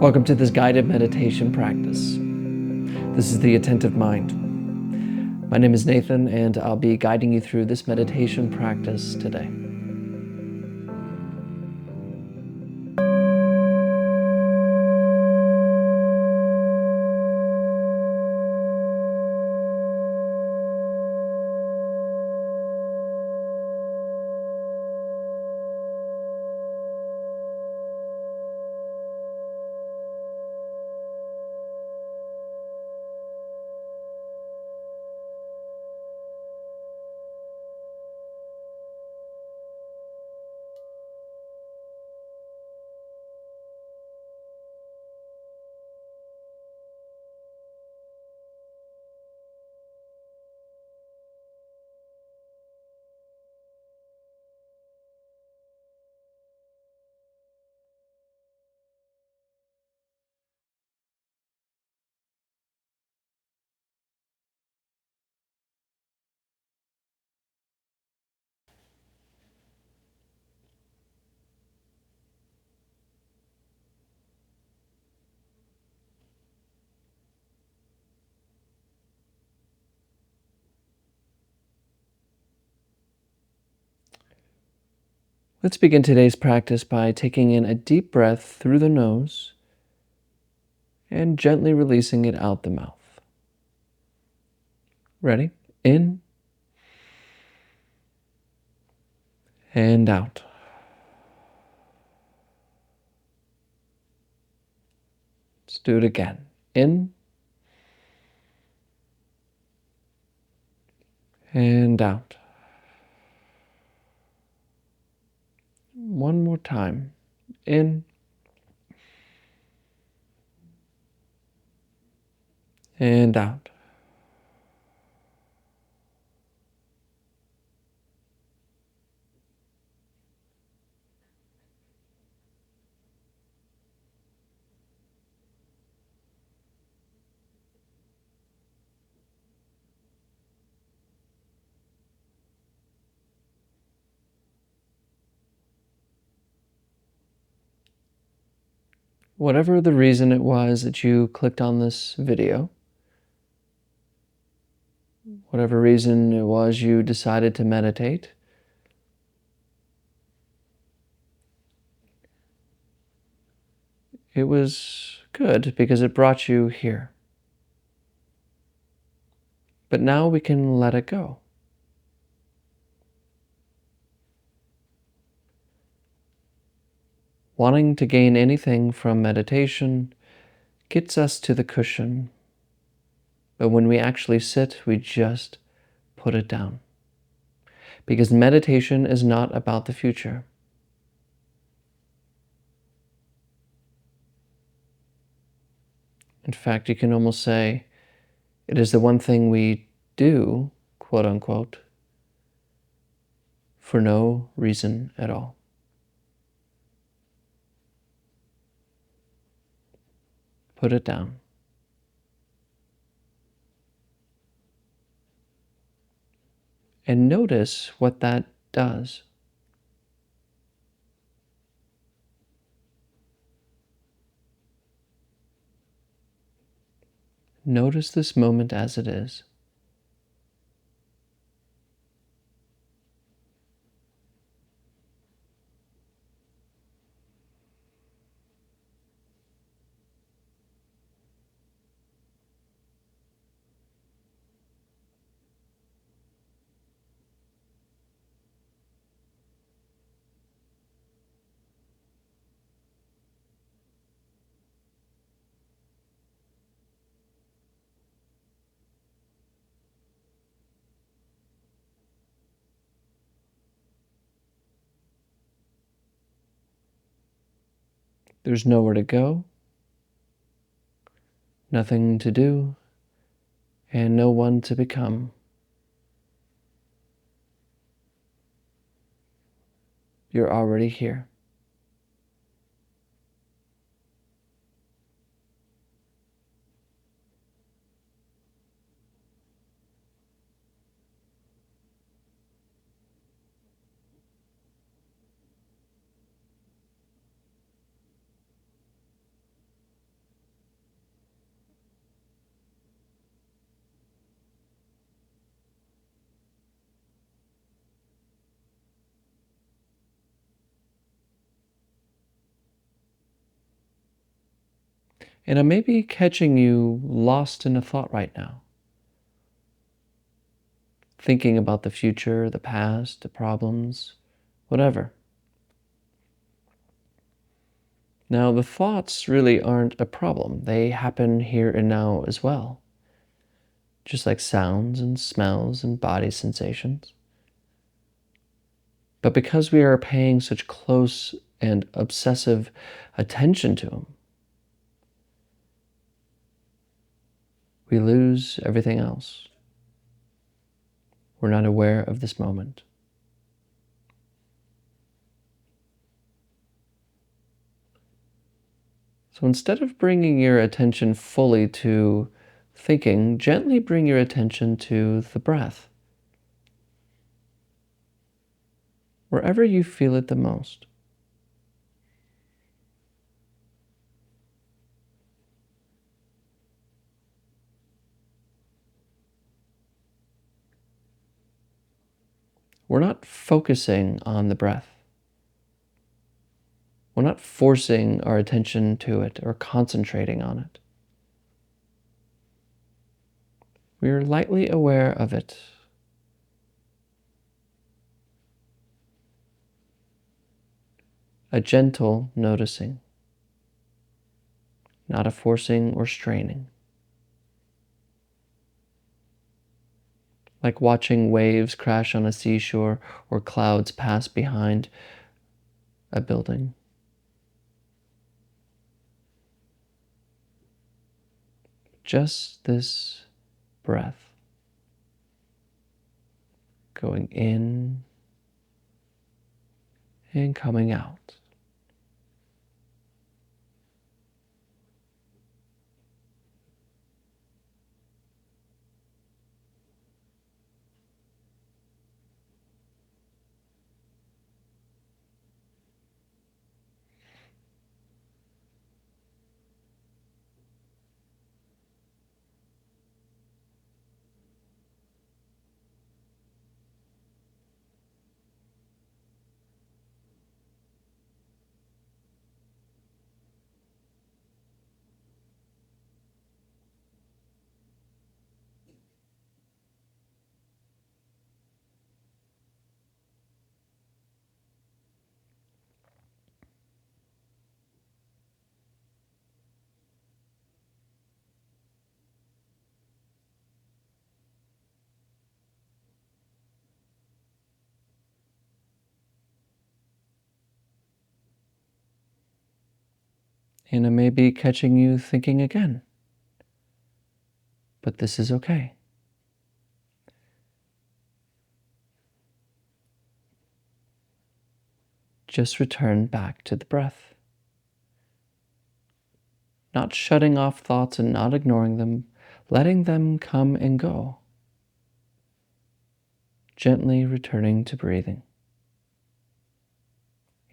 Welcome to this guided meditation practice. This is the Attentive Mind. My name is Nathan, and I'll be guiding you through this meditation practice today. Let's begin today's practice by taking in a deep breath through the nose and gently releasing it out the mouth. Ready? In and out. Let's do it again. In and out. One more time. In and out. Whatever the reason it was that you clicked on this video, whatever reason it was you decided to meditate, it was good because it brought you here. But now we can let it go. Wanting to gain anything from meditation gets us to the cushion. But when we actually sit, we just put it down. Because meditation is not about the future. In fact, you can almost say it is the one thing we do, quote unquote, for no reason at all. Put it down. And notice what that does. Notice this moment as it is. There's nowhere to go, nothing to do, and no one to become. You're already here. And I may be catching you lost in a thought right now, thinking about the future, the past, the problems, whatever. Now, the thoughts really aren't a problem. They happen here and now as well, just like sounds and smells and body sensations. But because we are paying such close and obsessive attention to them, we lose everything else. We're not aware of this moment. So instead of bringing your attention fully to thinking, gently bring your attention to the breath, wherever you feel it the most. We're not focusing on the breath. We're not forcing our attention to it or concentrating on it. We are lightly aware of it. A gentle noticing, not a forcing or straining. Like watching waves crash on a seashore or clouds pass behind a building. Just this breath going in and coming out. And I may be catching you thinking again, but this is okay. Just return back to the breath. Not shutting off thoughts and not ignoring them, letting them come and go. Gently returning to breathing.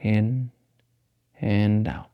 In and out.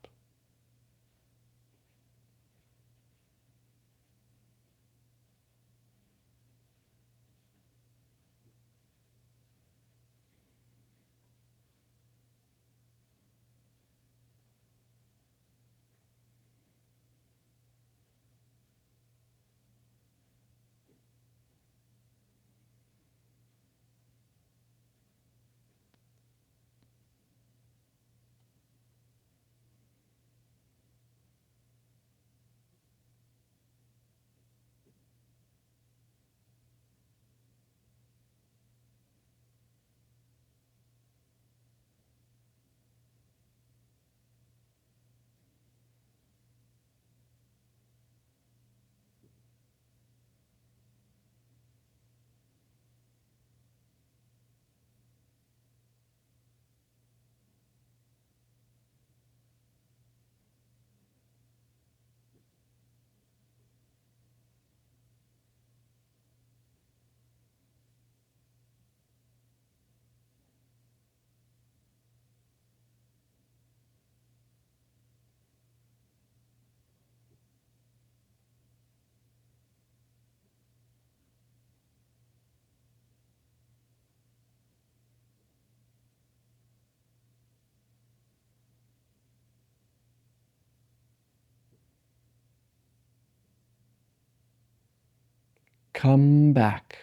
Come back.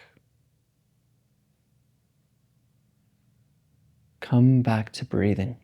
Come back to breathing.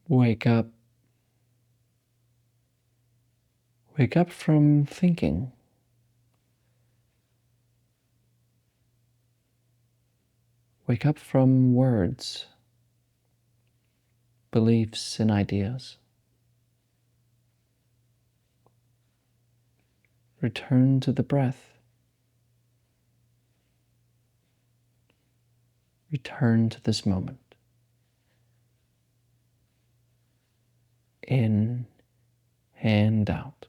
Wake up. Wake up from thinking. Wake up from words, beliefs, and ideas. Return to the breath. Return to this moment. In and out.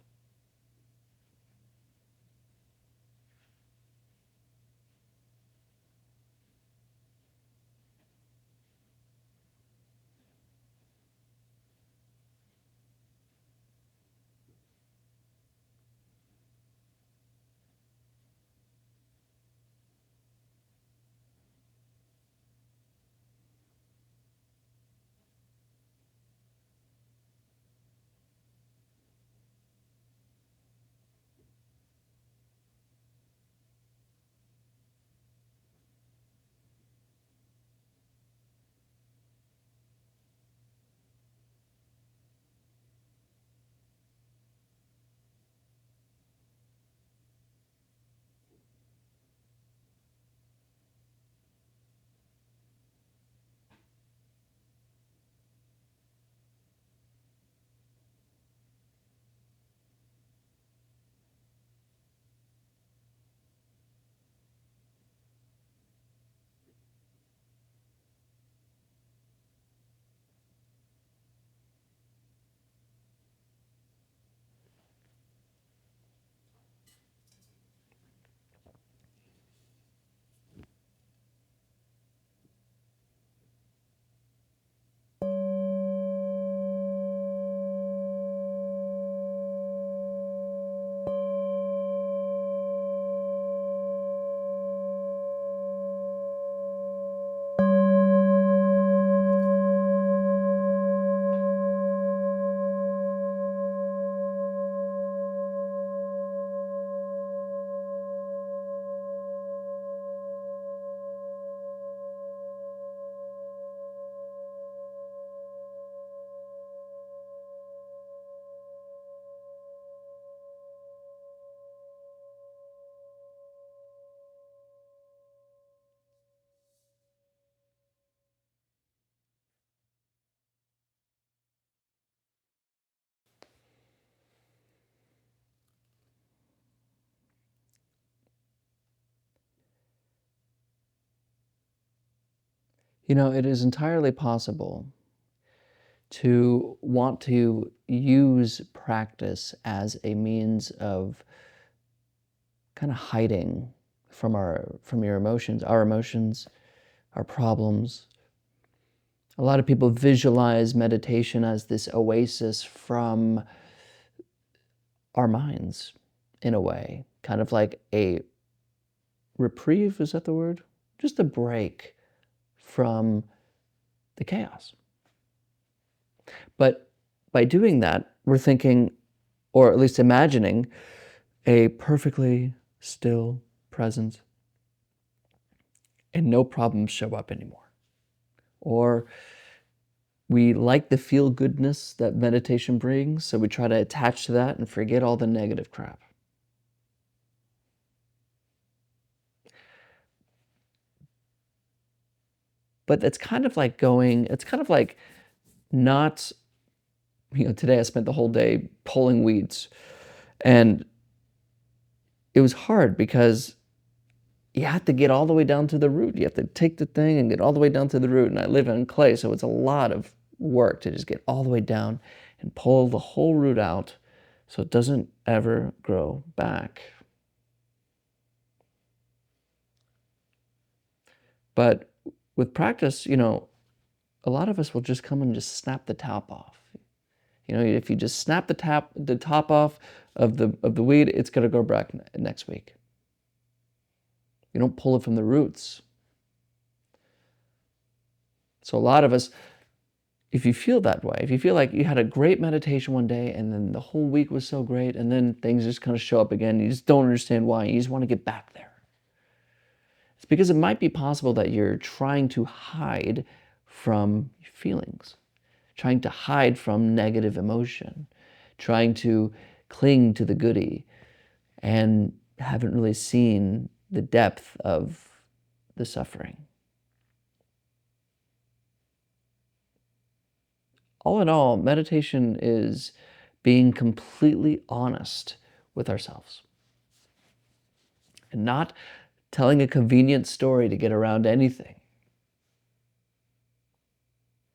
It is entirely possible to want to use practice as a means of kind of hiding from your emotions, our problems. A lot of people visualize meditation as this oasis from our minds, in a way, kind of like a reprieve, is that the word? Just a break from the chaos. But by doing that, we're thinking, or at least imagining, a perfectly still presence and no problems show up anymore. Or we like the feel-goodness that meditation brings, so we try to attach to that and forget all the negative crap. But it's kind of like not, today I spent the whole day pulling weeds, and it was hard because you have to get all the way down to the root. You have to take the thing and get all the way down to the root. And I live in clay, so it's a lot of work to just get all the way down and pull the whole root out so it doesn't ever grow back. But with practice, a lot of us will just come and just snap the top off. If you just snap the top off of the weed, it's going to grow back next week. You don't pull it from the roots. So a lot of us, if you feel that way, if you feel like you had a great meditation one day and then the whole week was so great and then things just kind of show up again, you just don't understand why, you just want to get back there. It's because it might be possible that you're trying to hide from feelings, trying to hide from negative emotion, trying to cling to the goody, and haven't really seen the depth of the suffering. All in all, meditation is being completely honest with ourselves and not telling a convenient story to get around anything.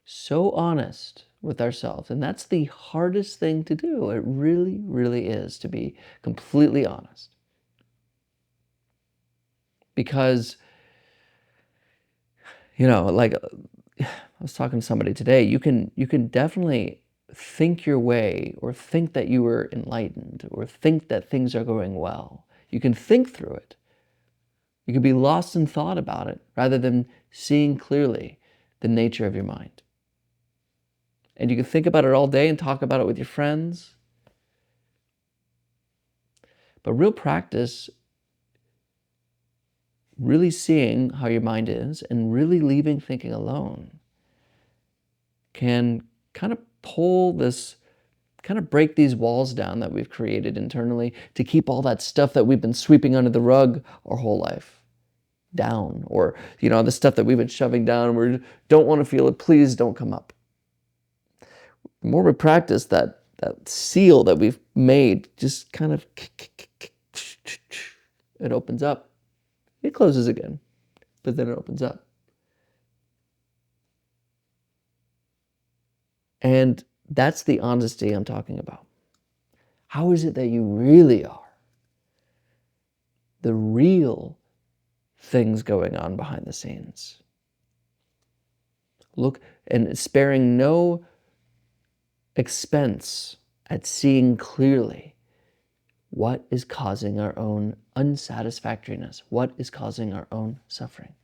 So honest with ourselves. And that's the hardest thing to do. It really, really is, to be completely honest. Because, like I was talking to somebody today, you can definitely think your way, or think that you were enlightened, or think that things are going well. You can think through it. You can be lost in thought about it rather than seeing clearly the nature of your mind. And you can think about it all day and talk about it with your friends. But real practice, really seeing how your mind is and really leaving thinking alone, can kind of break these walls down that we've created internally to keep all that stuff that we've been sweeping under the rug our whole life down. Or, the stuff that we've been shoving down and we don't want to feel it, please don't come up. The more we practice, that seal that we've made just kind of, it opens up. It closes again, but then it opens up. And that's the honesty I'm talking about. How is it that you really are? The real things going on behind the scenes. Look, and sparing no expense at seeing clearly what is causing our own unsatisfactoriness, what is causing our own suffering.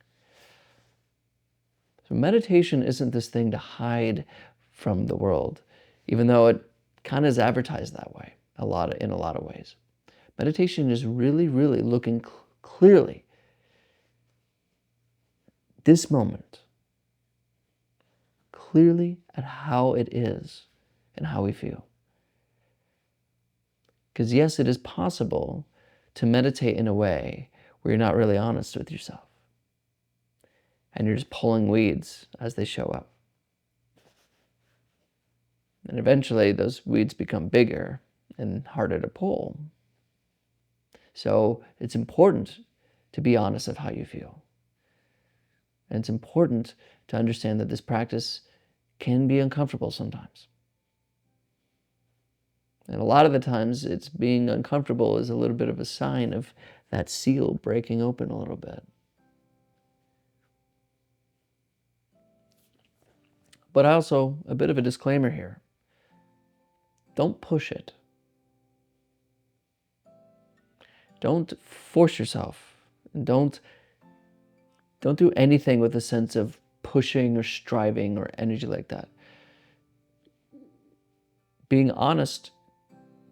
So meditation isn't this thing to hide from the world, even though it kind of is advertised that way in a lot of ways. Meditation is really, really looking clearly this moment, clearly at how it is and how we feel. Because yes, it is possible to meditate in a way where you're not really honest with yourself and you're just pulling weeds as they show up. And eventually those weeds become bigger and harder to pull. So it's important to be honest of how you feel. And it's important to understand that this practice can be uncomfortable sometimes. And a lot of the times, it's being uncomfortable is a little bit of a sign of that seal breaking open a little bit. But also, a bit of a disclaimer here. Don't push it. Don't force yourself. Don't do anything with a sense of pushing or striving or energy like that. Being honest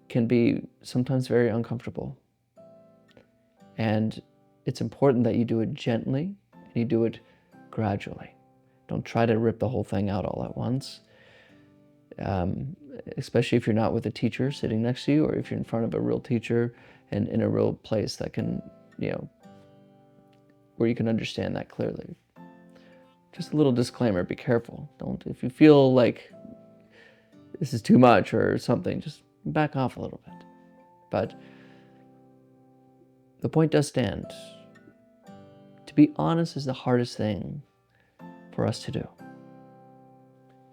can be sometimes very uncomfortable. And it's important that you do it gently and you do it gradually. Don't try to rip the whole thing out all at once. Especially if you're not with a teacher sitting next to you, or if you're in front of a real teacher and in a real place that can, where you can understand that clearly. Just a little disclaimer, be careful. If you feel like this is too much or something, just back off a little bit. But the point does stand. To be honest is the hardest thing for us to do.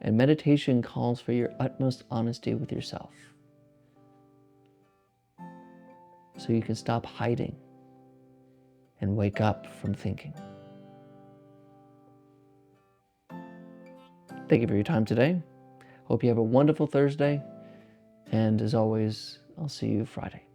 And meditation calls for your utmost honesty with yourself. So you can stop hiding and wake up from thinking. Thank you for your time today. Hope you have a wonderful Thursday. And as always, I'll see you Friday.